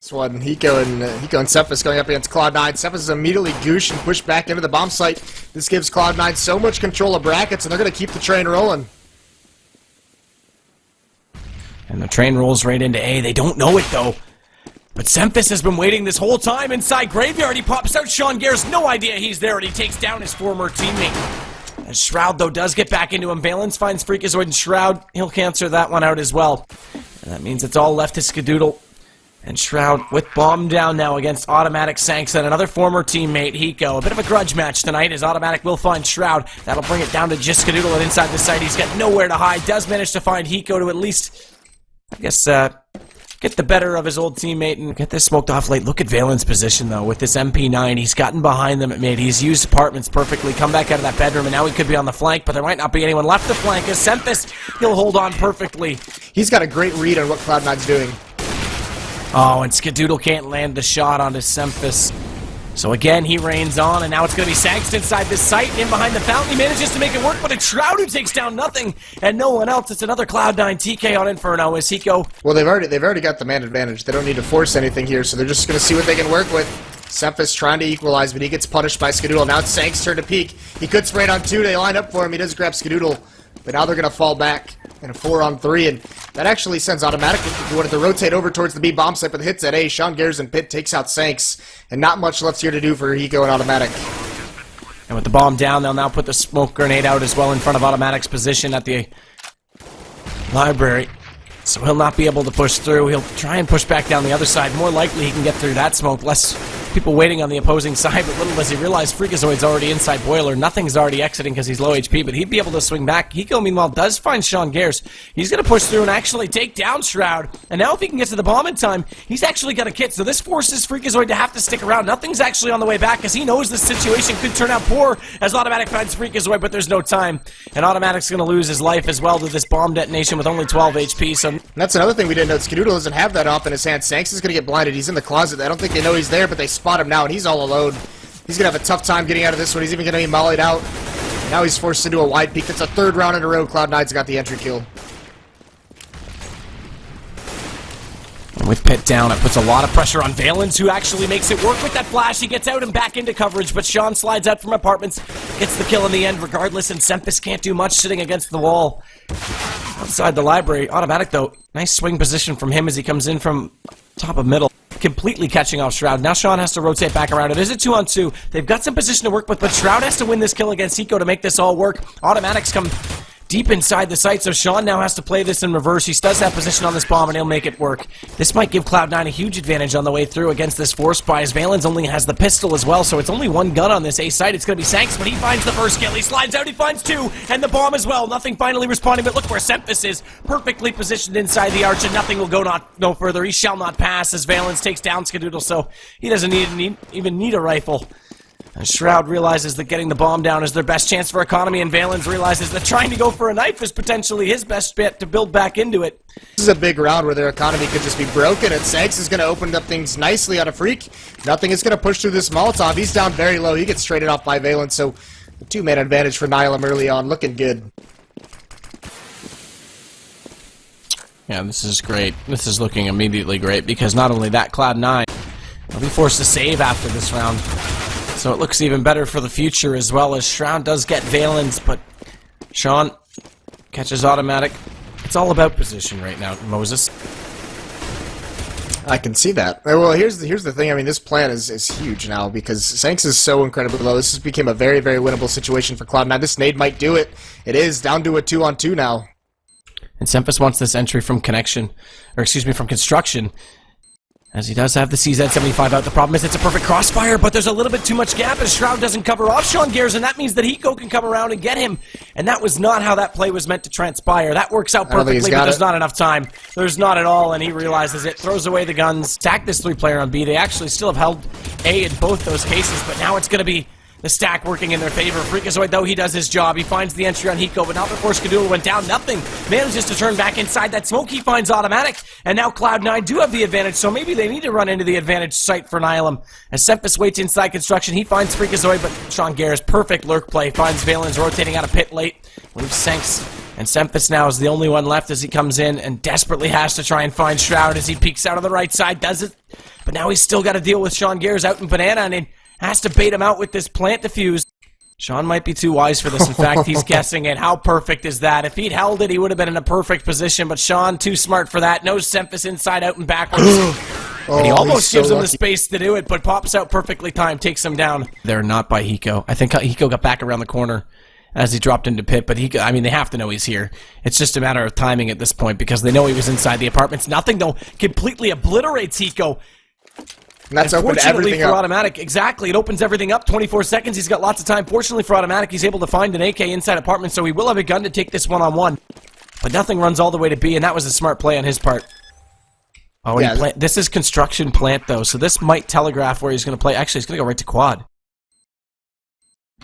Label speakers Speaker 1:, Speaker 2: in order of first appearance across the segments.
Speaker 1: This one, Hiko and Cephas going up against Cloud9. Cephas is immediately gooshed and pushed back into the bomb site. This gives Cloud9 so much control of brackets, and they're going to keep the train rolling.
Speaker 2: And the train rolls right into A. They don't know it, though. But Cephas has been waiting this whole time inside Graveyard. He pops out. Sean Gare's no idea he's there, and he takes down his former teammate. And Shroud, though, does get back into him. Valence finds Freakazoid, and Shroud, he'll cancel that one out as well. And that means it's all left to Skadoodle. And Shroud with bomb down now against Automatic Sanks and another former teammate, Hiko. A bit of a grudge match tonight as Automatic will find Shroud. That'll bring it down to just Skadoodle and inside the site. He's got nowhere to hide. Does manage to find Hiko to at least, I guess, get the better of his old teammate and get this smoked off late. Look at Valen's position, though, with this MP9. He's gotten behind them at mid. He's used apartments perfectly. Come back out of that bedroom, and now he could be on the flank, but there might not be anyone left to flank. As Cephas, he'll hold on perfectly.
Speaker 1: He's got a great read on what Cloud9's doing.
Speaker 2: Oh, and Skadoodle can't land the shot onto Cephas. So again, he reigns on, and now it's going to be Sanks inside this site. In behind the fountain, he manages to make it work, but it's Shroud who takes down nothing, and no one else. It's another Cloud9 TK on Inferno as Hiko.
Speaker 1: Well, they've already got the man advantage. They don't need to force anything here, so they're just going to see what they can work with. Cephas trying to equalize, but he gets punished by Skadoodle. Now it's Sanks' turn to peek. He could spray it on 2. They line up for him. He does grab Skadoodle, but now they're going to fall back in a 4-on-3, and that actually sends Automatic if you wanted to rotate over towards the B bomb site, but the hits at A. Sean Gares and Pit takes out Sanks, and not much left here to do for Hiko and Automatic.
Speaker 2: And with the bomb down, they'll now put the smoke grenade out as well in front of Automatic's position at the library. So he'll not be able to push through. He'll try and push back down the other side. More likely he can get through that smoke. Less people waiting on the opposing side, but little does he realize Freakazoid's already inside Boiler. Nothing's already exiting because he's low HP, but he'd be able to swing back. Hiko, meanwhile, does find Sean Gares. He's going to push through and actually take down Shroud. And now if he can get to the bomb in time, he's actually got a kit. So this forces Freakazoid to have to stick around. Nothing's actually on the way back because he knows this situation could turn out poor as Automatic finds Freakazoid, but there's no time. And Automatic's going to lose his life as well to this bomb detonation with only 12 HP. So
Speaker 1: and that's another thing we didn't know. Skadoodle doesn't have that off in his hand. Sanks is going to get blinded. He's in the closet. I don't think they know he's there, but they spot him now, and he's all alone. He's going to have a tough time getting out of this one. He's even going to be mollied out. Now he's forced into a wide peek. That's a 3rd round in a row. Cloud9's got the entry kill.
Speaker 2: And with Pit down, it puts a lot of pressure on Valence, who actually makes it work with that flash. He gets out and back into coverage, but Sean slides out from apartments, gets the kill in the end regardless, and Cephas can't do much sitting against the wall. Outside the library, Automatic, though, nice swing position from him as he comes in from top of middle. Completely catching off Shroud. Now Sean has to rotate back around. It is a 2-on-2. They've got some position to work with, but Shroud has to win this kill against Hiko to make this all work. Automatics come deep inside the site, so Sean now has to play this in reverse. He does have position on this bomb, and he'll make it work. This might give Cloud9 a huge advantage on the way through against this force buy, as Valens only has the pistol as well, so it's only one gun on this A site. It's going to be Sanks, but he finds the first kill. He slides out, he finds 2, and the bomb as well. Nothing finally responding, but look where Cephas is. Perfectly positioned inside the arch, and nothing will go no further. He shall not pass as Valens takes down Skadoodle, so he doesn't even need a rifle. And Shroud realizes that getting the bomb down is their best chance for economy, and Valens realizes that trying to go for a knife is potentially his best bet to build back into it.
Speaker 1: This is a big round where their economy could just be broken, and Sanks is going to open up things nicely on a freak. Nothing is going to push through this Molotov. He's down very low. He gets traded off by Valens, so the 2-man advantage for Nihilum early on. Looking good.
Speaker 2: Yeah, this is great. This is looking immediately great because not only that, Cloud9 will be forced to save after this round. So it looks even better for the future as well, as Shroud does get Valens, but Sean catches Automatic. It's all about position right now, Moses.
Speaker 1: I can see that. Well, here's the thing. I mean, this plan is huge now because Sanks is so incredibly low. This has become a very, very winnable situation for Cloud9. This nade might do it. It is down to a 2-on-2 now.
Speaker 2: And Cephas wants this entry from connection, or excuse me, from construction, as he does have the CZ75 out. The problem is it's a perfect crossfire, but there's a little bit too much gap as Shroud doesn't cover off Sean Gares, and that means that Hiko can come around and get him. And that was not how that play was meant to transpire. That works out perfectly, but there's not enough time. There's not at all, and he realizes it. Throws away the guns. Attack this 3-player on B. They actually still have held A in both those cases, but now it's going to be the stack working in their favor. Freakazoid, though, he does his job. He finds the entry on Hiko, but not before Skadoodle went down. Nothing. Manages to turn back inside that smoke. He finds Automatic, and now Cloud9 do have the advantage, so maybe they need to run into the advantage site for Nihilum. As Cephas waits inside construction, he finds Freakazoid, but Sean Gares, perfect lurk play, finds Valens rotating out of pit late. Leaves Sanks, and Cephas now is the only one left as he comes in and desperately has to try and find Shroud as he peeks out of the right side. Does it? but now he's still got to deal with Sean Gares out in Banana, and has to bait him out with this plant defuse. Sean might be too wise for this. In fact, he's guessing it. How perfect is that? If he'd held it, he would have been in a perfect position, but Sean, too smart for that. No Semphis inside out and backwards. And he almost gives him the space to do it, but pops out perfectly timed, takes him down. They're not by Hiko. I think Hiko got back around the corner as he dropped into pit, but Hiko, I mean, they have to know he's here. It's just a matter of timing at this point, because they know he was inside the apartments. Nothing, though, completely obliterates Hiko.
Speaker 1: And that's opened everything
Speaker 2: for
Speaker 1: up.
Speaker 2: Automatic, exactly. It opens everything up. 24 seconds. He's got lots of time. Fortunately for Automatic, he's able to find an AK inside apartment, so he will have a gun to take this one-on-one. But nothing runs all the way to B, and that was a smart play on his part. Oh, yeah. This is construction plant, though, so this might telegraph where he's going to play. Actually, he's going to go right to quad.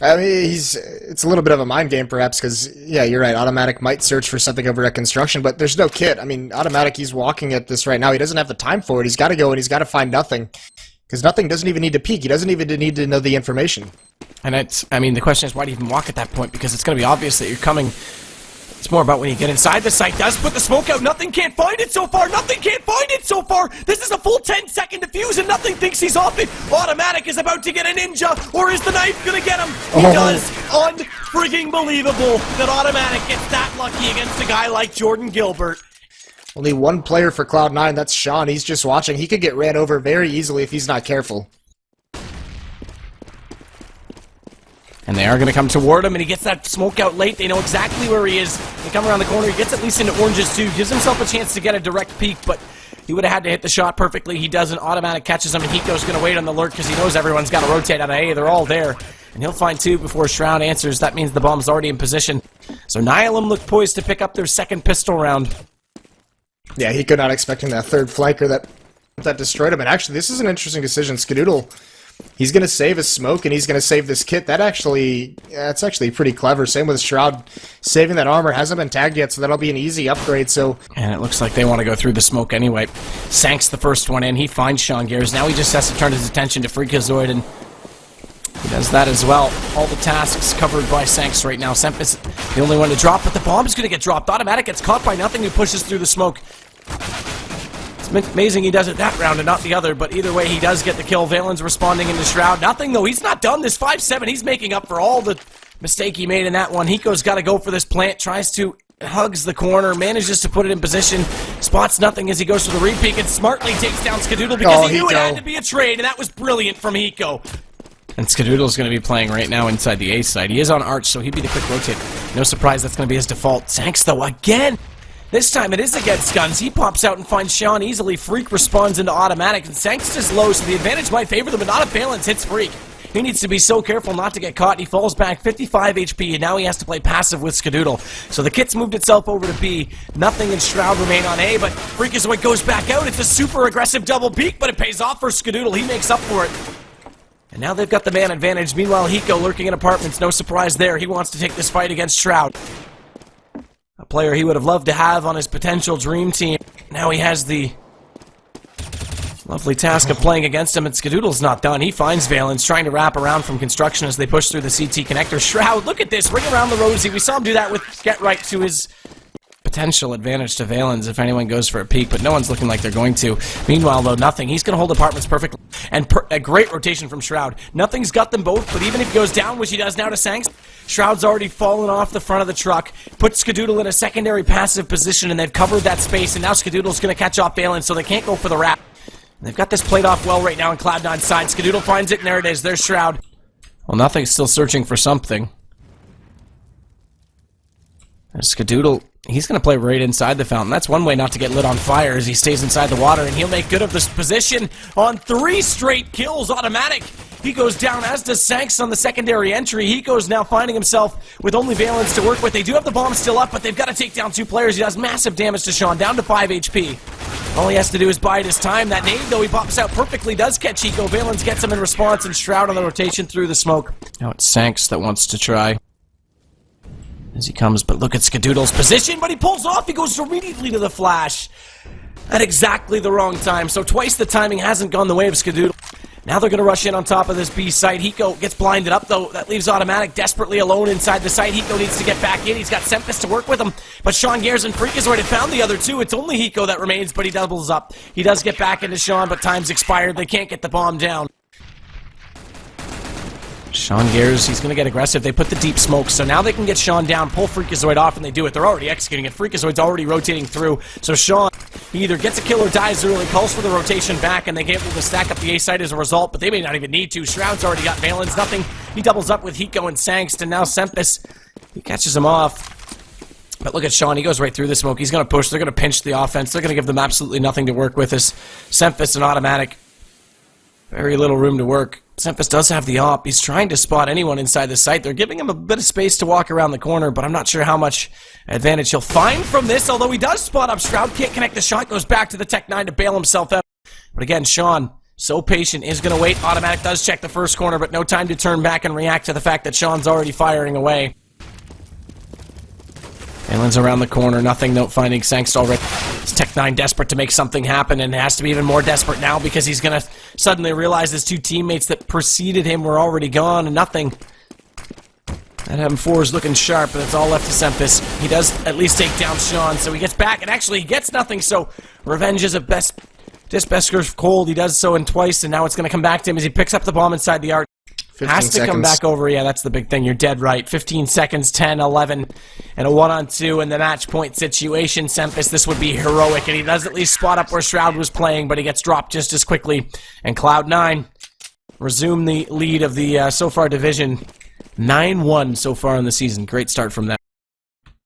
Speaker 1: I mean, it's a little bit of a mind game, perhaps, because, yeah, you're right, Automatic might search for something over at construction, but there's no kit. I mean, Automatic, he's walking at this right now. He doesn't have the time for it. He's got to go, and he's got to find nothing, because nothing doesn't even need to peek. He doesn't even need to know the information. And I mean, the question is, why do you even walk at that point? Because it's going to be obvious that you're coming. It's more about when you get inside the site. Does put the smoke out. Nothing can't find it so far. Nothing can't find it so far. This is a full 10-second defuse, and Nothing thinks he's off it. Automatic is about to get a ninja, or is the knife going to get him? He does. Unfrigging believable that Automatic gets that lucky against a guy like Jordan Gilbert. Only one player for Cloud9. That's Sean. He's just watching. He could get ran over very easily if he's not careful.
Speaker 2: And they are going to come toward him, and he gets that smoke out late. They know exactly where he is. They come around the corner. He gets at least into oranges, too. Gives himself a chance to get a direct peek, but he would have had to hit the shot perfectly. He doesn't. Automatic catches him, and Hiko's going to wait on the lurk because he knows everyone's got to rotate out of A. They're all there. And he'll find two before Shroud answers. That means the bomb's already in position. So Nihilum look poised to pick up their second pistol round.
Speaker 1: Yeah, Hiko not expecting that third flanker that destroyed him. And actually, this is an interesting decision. Skadoodle, he's going to save his smoke, and he's going to save this kit. That's actually pretty clever. Same with Shroud. Saving that armor. Hasn't been tagged yet, so that'll be an easy upgrade. So,
Speaker 2: and it looks like they want to go through the smoke anyway. Sank's the first one in. He finds Sean Gares. Now he just has to turn his attention to Freakazoid, and he does that as well. All the tasks covered by Sanks right now. Semphis the only one to drop, but the bomb's going to get dropped. Automatic gets caught by Nothing, who pushes through the smoke. It's amazing he does it that round and not the other, but either way, he does get the kill. Valen's responding into Shroud. Nothing, though. He's not done. This 5-7, he's making up for all the mistake he made in that one. Hiko's got to go for this plant. Tries to, hugs the corner, manages to put it in position, spots Nothing as he goes for the repeat, and smartly takes down Skadoodle because he knew it had to be a trade, and that was brilliant from Hiko. And Skadoodle's going to be playing right now inside the A side. He is on Arch, so he'd be the quick rotate. No surprise that's going to be his default. Sanks, though, again. This time it is against guns. He pops out and finds Sean easily. Freak responds into Automatic, and Sanks is low, so the advantage might favor them, but not if Valence hits Freak. He needs to be so careful not to get caught. He falls back 55 HP, and now he has to play passive with Skadoodle. So the kit's moved itself over to B. Nothing and Shroud remain on A, but Freak is what goes back out. It's a super aggressive double peek, but it pays off for Skadoodle. He makes up for it. And now they've got the man advantage. Meanwhile, Hiko lurking in apartments. No surprise there. He wants to take this fight against Shroud. A player he would have loved to have on his potential dream team. Now he has the lovely task of playing against him, and Skadoodle's not done. He finds Valence trying to wrap around from construction as they push through the CT connector. Shroud, look at this, ring around the Rosie. We saw him do that with Get Right to his potential advantage to Valence if anyone goes for a peek, but no one's looking like they're going to. Meanwhile, though, Nothing. He's going to hold apartments perfectly. And a great rotation from Shroud. Nothing's got them both, but even if he goes down, which he does now to Sanks, Shroud's already fallen off the front of the truck, puts Skadoodle in a secondary passive position, and they've covered that space, and now Skadoodle's going to catch off Valence, so they can't go for the wrap. And they've got this played off well right now in Cloud9's side. Skadoodle finds it, and there it is. There's Shroud. Well, Nothing's still searching for something. There's Skadoodle. He's going to play right inside the fountain. That's one way not to get lit on fire as he stays inside the water, and he'll make good of this position on 3 straight kills. Automatic. He goes down, as does Sanks on the secondary entry. Hiko's now finding himself with only Valence to work with. They do have the bomb still up, but they've got to take down 2 players. He does massive damage to Sean, down to 5 HP. All he has to do is bide his time. That nade, though, he pops out perfectly, does catch Hiko. Valence gets him in response, and Shroud on the rotation through the smoke. Now it's Sanks that wants to try as he comes, but look at Skadoodle's position, but he pulls off. He goes immediately to the flash at exactly the wrong time. So twice the timing hasn't gone the way of Skadoodle. Now they're going to rush in on top of this B site. Hiko gets blinded up, though. That leaves Automatic desperately alone inside the site. Hiko needs to get back in. He's got Sempus to work with him. But Sean Gares and Freakazoid had found the other two. It's only Hiko that remains, but he doubles up. He does get back into Sean, but time's expired. They can't get the bomb down. Sean Gares, he's going to get aggressive. They put the deep smoke, so now they can get Sean down, pull Freakazoid off, and they do it. They're already executing it. Freakazoid's already rotating through, so Sean, he either gets a kill or dies early, calls for the rotation back, and they get able to stack up the A site as a result, but they may not even need to. Shroud's already got Valens, nothing. He doubles up with Hiko and Sangst, and now Sempus, he catches him off. But look at Sean, he goes right through the smoke. He's going to push, they're going to pinch the offense, they're going to give them absolutely nothing to work with. As Sempus and Automatic, very little room to work. Sempus does have the op. He's trying to spot anyone inside the site. They're giving him a bit of space to walk around the corner, but I'm not sure how much advantage he'll find from this, although he does spot up. Shroud can't connect the shot, goes back to the Tech 9 to bail himself out. But again, Sean, so patient, is going to wait. Automatic does check the first corner, but no time to turn back and react to the fact that Sean's already firing away. Valen's around the corner, nothing, note finding Sangst already. It's Tech 9 desperate to make something happen, and it has to be even more desperate now because he's going to suddenly realize his two teammates that preceded him were already gone, and nothing. That M4 is looking sharp, and it's all left to Sempus. He does at least take down Sean, so he gets back, and actually he gets nothing, so revenge is a best cold. He does so in twice, and now it's going to come back to him as he picks up the bomb inside the arc.
Speaker 1: 15
Speaker 2: Has to
Speaker 1: seconds.
Speaker 2: come back over. Yeah, that's the big thing. You're dead right. 15 seconds, 10, 11, and a 1-on-2 in the match point situation. Sempus, this would be heroic, and he does at least spot up where Shroud was playing, but he gets dropped just as quickly. And Cloud9 resume the lead of the so far division. 9-1 so far in the season. Great start from them.